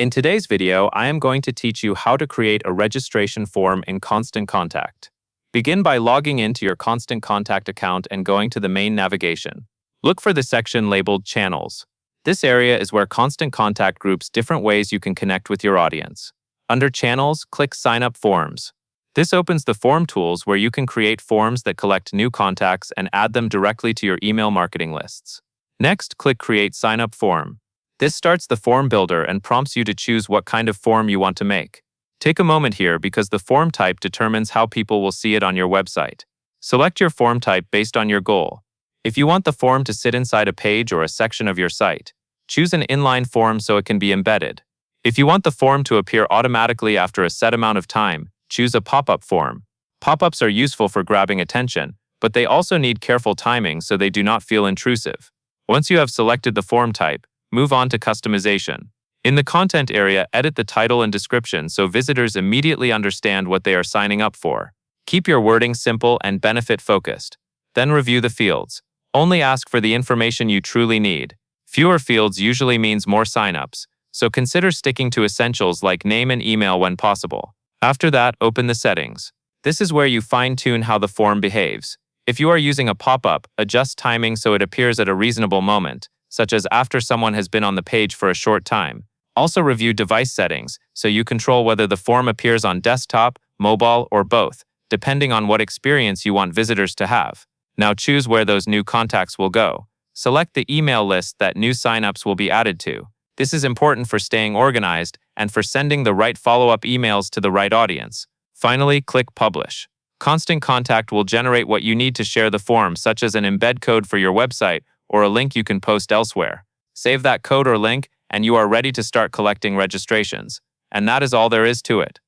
In today's video, I am going to teach you how to create a registration form in Constant Contact. Begin by logging into your Constant Contact account and going to the main navigation. Look for the section labeled Channels. This area is where Constant Contact groups different ways you can connect with your audience. Under Channels, click Sign Up Forms. This opens the form tools where you can create forms that collect new contacts and add them directly to your email marketing lists. Next, click Create Sign Up Form. This starts the form builder and prompts you to choose what kind of form you want to make. Take a moment here because the form type determines how people will see it on your website. Select your form type based on your goal. If you want the form to sit inside a page or a section of your site, choose an inline form so it can be embedded. If you want the form to appear automatically after a set amount of time, choose a pop-up form. Pop-ups are useful for grabbing attention, but they also need careful timing so they do not feel intrusive. Once you have selected the form type, move on to customization. In the content area, edit the title and description so visitors immediately understand what they are signing up for. Keep your wording simple and benefit-focused. Then review the fields. Only ask for the information you truly need. Fewer fields usually means more signups, so consider sticking to essentials like name and email when possible. After that, open the settings. This is where you fine-tune how the form behaves. If you are using a pop-up, adjust timing so it appears at a reasonable moment, such as after someone has been on the page for a short time. Also review device settings so you control whether the form appears on desktop, mobile, or both, depending on what experience you want visitors to have. Now choose where those new contacts will go. Select the email list that new signups will be added to. This is important for staying organized and for sending the right follow-up emails to the right audience. Finally, click Publish. Constant Contact will generate what you need to share the form, such as an embed code for your website or a link you can post elsewhere. Save that code or link, and you are ready to start collecting registrations. And that is all there is to it.